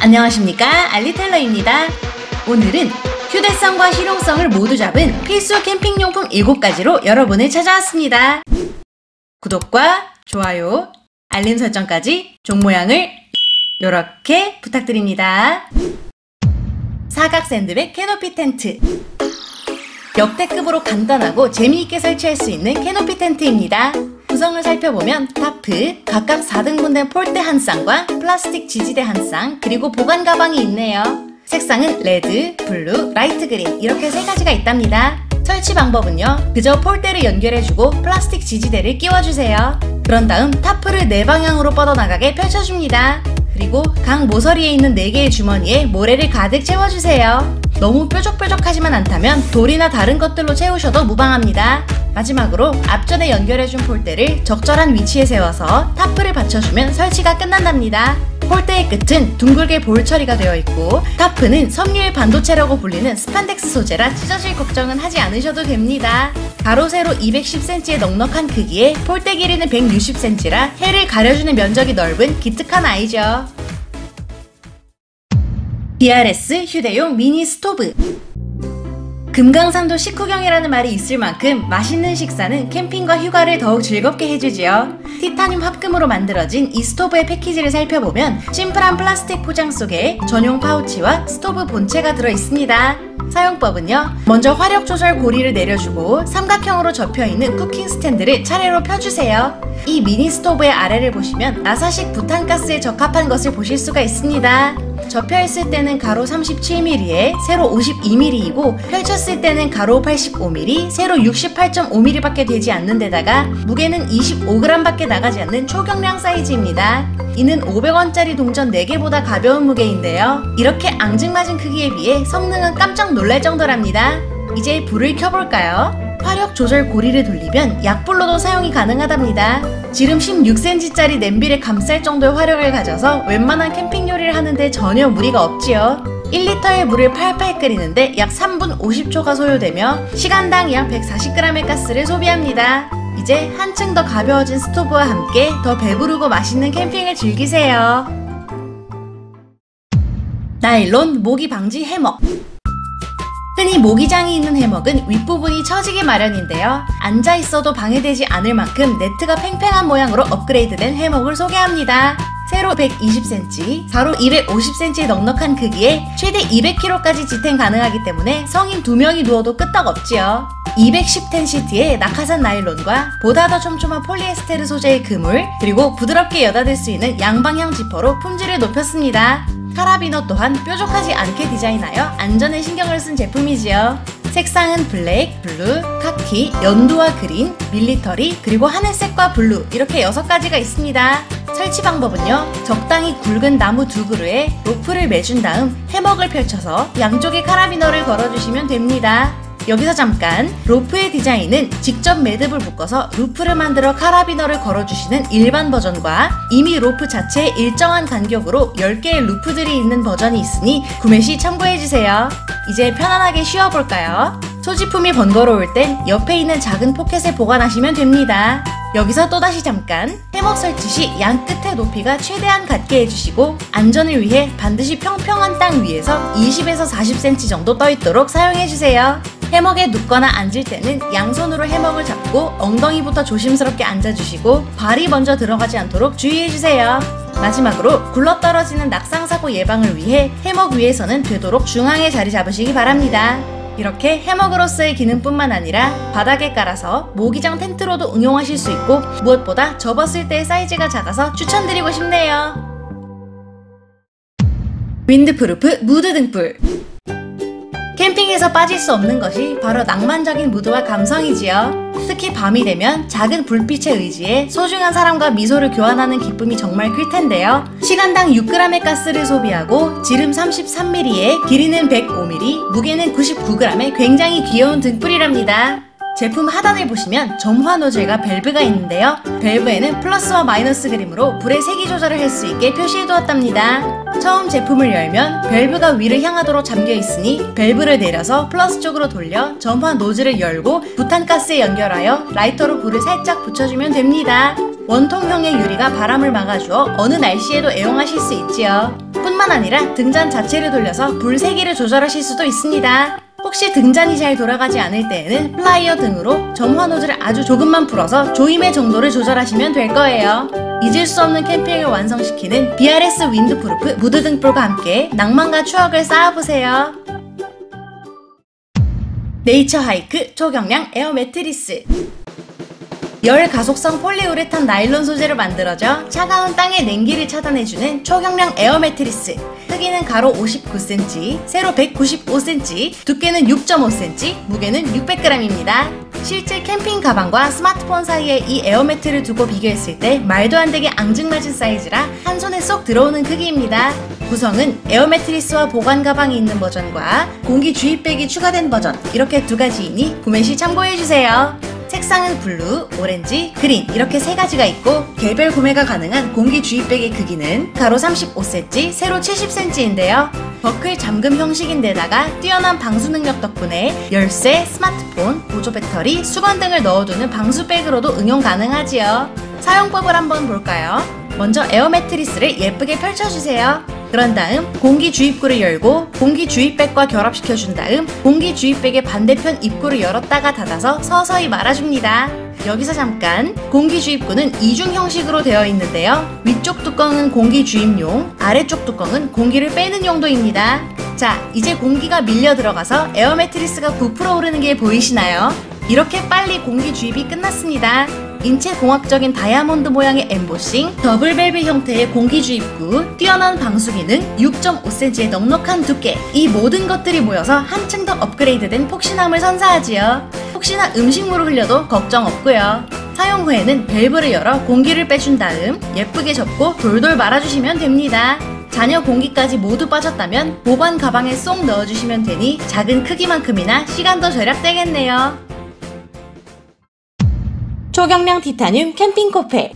안녕하십니까, 알리텔러입니다. 오늘은 휴대성과 실용성을 모두 잡은 필수 캠핑용품 7가지로 여러분을 찾아왔습니다. 구독과 좋아요, 알림 설정까지 종 모양을 이렇게 부탁드립니다. 사각 샌드백 캐노피 텐트, 역대급으로 간단하고 재미있게 설치할 수 있는 캐노피 텐트입니다. 구성을 살펴보면 타프, 각각 4등분 된 폴대 한 쌍과 플라스틱 지지대 한 쌍, 그리고 보관 가방이 있네요. 색상은 레드, 블루, 라이트 그린 이렇게 3가지가 있답니다. 설치 방법은요, 그저 폴대를 연결해주고 플라스틱 지지대를 끼워주세요. 그런 다음 타프를 4방향으로 뻗어나가게 펼쳐줍니다. 그리고 각 모서리에 있는 4개의 주머니에 모래를 가득 채워주세요. 너무 뾰족뾰족하지만 않다면 돌이나 다른 것들로 채우셔도 무방합니다. 마지막으로 앞전에 연결해준 폴대를 적절한 위치에 세워서 타프를 받쳐주면 설치가 끝난답니다. 폴대의 끝은 둥글게 볼 처리가 되어 있고 타프는 섬유의 반도체라고 불리는 스판덱스 소재라 찢어질 걱정은 하지 않으셔도 됩니다. 가로 세로 210cm의 넉넉한 크기에 폴대 길이는 160cm라 해를 가려주는 면적이 넓은 기특한 아이죠. BRS 휴대용 미니 스토브. 금강산도 식후경이라는 말이 있을 만큼 맛있는 식사는 캠핑과 휴가를 더욱 즐겁게 해주지요. 티타늄 합금으로 만들어진 이 스토브의 패키지를 살펴보면 심플한 플라스틱 포장 속에 전용 파우치와 스토브 본체가 들어있습니다. 사용법은요, 먼저 화력 조절 고리를 내려주고 삼각형으로 접혀있는 쿠킹 스탠드를 차례로 펴주세요. 이 미니 스토브의 아래를 보시면 나사식 부탄가스에 적합한 것을 보실 수가 있습니다. 접혀있을 때는 가로 37mm에 세로 52mm이고 펼쳤을 때는 가로 85mm, 세로 68.5mm 밖에 되지 않는 데다가 무게는 25g 밖에 나가지 않는 초경량 사이즈입니다. 이는 500원짜리 동전 4개보다 가벼운 무게인데요. 이렇게 앙증맞은 크기에 비해 성능은 깜짝 놀랄 정도랍니다. 이제 불을 켜볼까요? 화력 조절 고리를 돌리면 약불로도 사용이 가능하답니다. 지름 16cm짜리 냄비를 감쌀 정도의 화력을 가져서 웬만한 캠핑 요리를 하는데 전혀 무리가 없지요. 1리터의 물을 팔팔 끓이는데 약 3분 50초가 소요되며 시간당 약 140g의 가스를 소비합니다. 이제 한층 더 가벼워진 스토브와 함께 더 배부르고 맛있는 캠핑을 즐기세요. 나일론 모기 방지 해먹. 흔히 모기장이 있는 해먹은 윗부분이 처지기 마련인데요. 앉아있어도 방해되지 않을 만큼 네트가 팽팽한 모양으로 업그레이드된 해먹을 소개합니다. 세로 120cm, 가로 250cm의 넉넉한 크기에 최대 200kg까지 지탱 가능하기 때문에 성인 2명이 누워도 끄떡없지요. 210텐 시트의 낙하산 나일론과 보다 더 촘촘한 폴리에스테르 소재의 그물, 그리고 부드럽게 여닫을 수 있는 양방향 지퍼로 품질을 높였습니다. 카라비너 또한 뾰족하지 않게 디자인하여 안전에 신경을 쓴 제품이지요. 색상은 블랙, 블루, 카키, 연두와 그린, 밀리터리, 그리고 하늘색과 블루 이렇게 6가지가 있습니다. 설치 방법은요, 적당히 굵은 나무 2그루에 로프를 매준 다음 해먹을 펼쳐서 양쪽에 카라비너를 걸어주시면 됩니다. 여기서 잠깐, 로프의 디자인은 직접 매듭을 묶어서 루프를 만들어 카라비너를 걸어주시는 일반 버전과 이미 로프 자체에 일정한 간격으로 10개의 루프들이 있는 버전이 있으니 구매 시 참고해주세요. 이제 편안하게 쉬어볼까요? 소지품이 번거로울 땐 옆에 있는 작은 포켓에 보관하시면 됩니다. 여기서 또다시 잠깐, 해먹 설치 시 양 끝의 높이가 최대한 같게 해주시고 안전을 위해 반드시 평평한 땅 위에서 20에서 40cm 정도 떠있도록 사용해주세요. 해먹에 눕거나 앉을 때는 양손으로 해먹을 잡고 엉덩이부터 조심스럽게 앉아주시고 발이 먼저 들어가지 않도록 주의해주세요. 마지막으로 굴러떨어지는 낙상사고 예방을 위해 해먹 위에서는 되도록 중앙에 자리 잡으시기 바랍니다. 이렇게 해먹으로서의 기능뿐만 아니라 바닥에 깔아서 모기장 텐트로도 응용하실 수 있고 무엇보다 접었을 때의 사이즈가 작아서 추천드리고 싶네요. 윈드프루프 무드 등불. 캠핑에서 빠질 수 없는 것이 바로 낭만적인 무드와 감성이지요. 특히 밤이 되면 작은 불빛에 의지해 소중한 사람과 미소를 교환하는 기쁨이 정말 클 텐데요. 시간당 6g의 가스를 소비하고 지름 33mm에 길이는 105mm, 무게는 99g의 굉장히 귀여운 등불이랍니다. 제품 하단을 보시면 점화 노즐과 밸브가 있는데요. 밸브에는 플러스와 마이너스 그림으로 불의 세기 조절을 할 수 있게 표시해두었답니다. 처음 제품을 열면 밸브가 위를 향하도록 잠겨 있으니 밸브를 내려서 플러스 쪽으로 돌려 점화 노즐을 열고 부탄가스에 연결하여 라이터로 불을 살짝 붙여주면 됩니다. 원통형의 유리가 바람을 막아주어 어느 날씨에도 애용하실 수 있지요. 뿐만 아니라 등잔 자체를 돌려서 불 세기를 조절하실 수도 있습니다. 혹시 등잔이 잘 돌아가지 않을 때에는 플라이어 등으로 점화 노즐을 아주 조금만 풀어서 조임의 정도를 조절하시면 될 거예요. 잊을 수 없는 캠핑을 완성시키는 BRS 윈드프루프 무드 등불과 함께 낭만과 추억을 쌓아보세요. 네이처 하이크 초경량 에어 매트리스. 열 가속성 폴리우레탄 나일론 소재로 만들어져 차가운 땅의 냉기를 차단해주는 초경량 에어 매트리스. 크기는 가로 59cm, 세로 195cm, 두께는 6.5cm, 무게는 600g입니다. 실제 캠핑 가방과 스마트폰 사이에 이 에어매트를 두고 비교했을 때 말도 안 되게 앙증맞은 사이즈라 한 손에 쏙 들어오는 크기입니다. 구성은 에어매트리스와 보관 가방이 있는 버전과 공기 주입백이 추가된 버전, 이렇게 두 가지이니 구매 시 참고해주세요. 색상은 블루, 오렌지, 그린 이렇게 세 가지가 있고 개별 구매가 가능한 공기 주입백의 크기는 가로 35cm, 세로 70cm인데요. 버클 잠금 형식인데다가 뛰어난 방수 능력 덕분에 열쇠, 스마트폰, 보조 배터리, 수건 등을 넣어두는 방수백으로도 응용 가능하지요. 사용법을 한번 볼까요? 먼저 에어 매트리스를 예쁘게 펼쳐주세요. 그런 다음 공기 주입구를 열고 공기 주입백과 결합시켜준 다음 공기 주입백의 반대편 입구를 열었다가 닫아서 서서히 말아줍니다. 여기서 잠깐, 공기 주입구는 이중 형식으로 되어 있는데요. 위쪽 뚜껑은 공기 주입용, 아래쪽 뚜껑은 공기를 빼는 용도입니다. 자, 이제 공기가 밀려 들어가서 에어 매트리스가 부풀어 오르는 게 보이시나요? 이렇게 빨리 공기 주입이 끝났습니다. 인체 공학적인 다이아몬드 모양의 엠보싱, 더블 밸브 형태의 공기 주입구, 뛰어난 방수 기능, 6.5cm의 넉넉한 두께, 이 모든 것들이 모여서 한층 더 업그레이드된 폭신함을 선사하지요. 혹시나 음식물을 흘려도 걱정 없고요. 사용 후에는 밸브를 열어 공기를 빼준 다음 예쁘게 접고 돌돌 말아주시면 됩니다. 잔여 공기까지 모두 빠졌다면 보관 가방에 쏙 넣어주시면 되니 작은 크기만큼이나 시간도 절약되겠네요. 초경량 티타늄 캠핑 코페.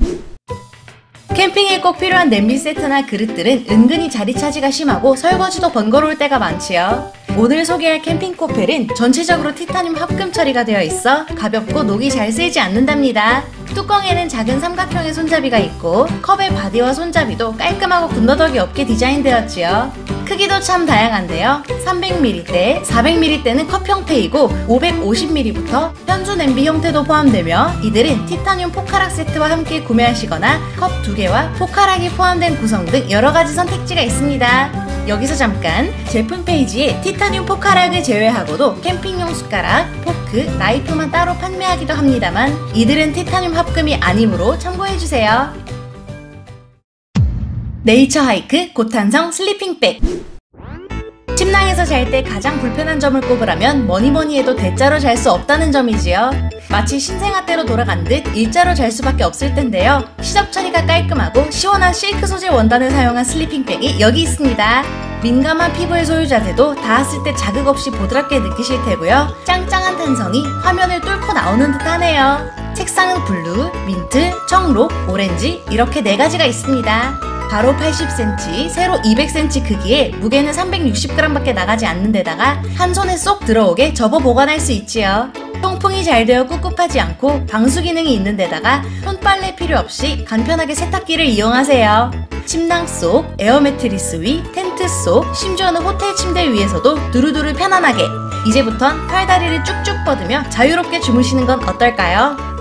캠핑에 꼭 필요한 냄비 세트나 그릇들은 은근히 자리 차지가 심하고 설거지도 번거로울 때가 많지요. 오늘 소개할 캠핑 코펠은 전체적으로 티타늄 합금 처리가 되어 있어 가볍고 녹이 잘 쓰이지 않는답니다. 뚜껑에는 작은 삼각형의 손잡이가 있고 컵의 바디와 손잡이도 깔끔하고 군더더기 없게 디자인되었지요. 크기도 참 다양한데요. 300ml, 400ml는 컵 형태이고 550ml부터 현주 냄비 형태도 포함되며 이들은 티타늄 포카락 세트와 함께 구매하시거나 컵 2개와 포카락이 포함된 구성 등 여러가지 선택지가 있습니다. 여기서 잠깐, 제품 페이지에 티타늄 포카락을 제외하고도 캠핑용 숟가락, 포크, 나이프만 따로 판매하기도 합니다만 이들은 티타늄 합금이 아니므로 참고해주세요. 네이처 하이크 고탄성 슬리핑백. 침낭에서 잘 때 가장 불편한 점을 꼽으라면 뭐니뭐니 해도 대자로 잘 수 없다는 점이지요. 마치 신생아 때로 돌아간 듯 일자로 잘 수밖에 없을 텐데요. 시접 처리가 깔끔하고 시원한 실크 소재 원단을 사용한 슬리핑백이 여기 있습니다. 민감한 피부의 소유자들도 닿았을 때 자극 없이 보드랍게 느끼실 테고요. 짱짱한 탄성이 화면을 뚫고 나오는 듯 하네요. 색상은 블루, 민트, 청록, 오렌지 이렇게 4가지가 있습니다. 가로 80cm, 세로 200cm 크기에 무게는 360g밖에 나가지 않는 데다가 한 손에 쏙 들어오게 접어 보관할 수 있지요. 통풍이 잘 되어 꿉꿉하지 않고 방수 기능이 있는 데다가 손빨래 필요 없이 간편하게 세탁기를 이용하세요. 침낭 속, 에어 매트리스 위, 텐트 속, 심지어는 호텔 침대 위에서도 두루두루 편안하게. 이제부턴 팔다리를 쭉쭉 뻗으며 자유롭게 주무시는 건 어떨까요?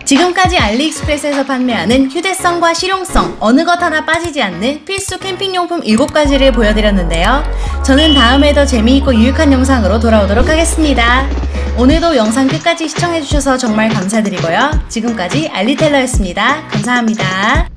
지금까지 알리익스프레스에서 판매하는 휴대성과 실용성 어느 것 하나 빠지지 않는 필수 캠핑용품 7가지를 보여드렸는데요. 저는 다음에 더 재미있고 유익한 영상으로 돌아오도록 하겠습니다. 오늘도 영상 끝까지 시청해주셔서 정말 감사드리고요. 지금까지 알리텔러였습니다. 감사합니다.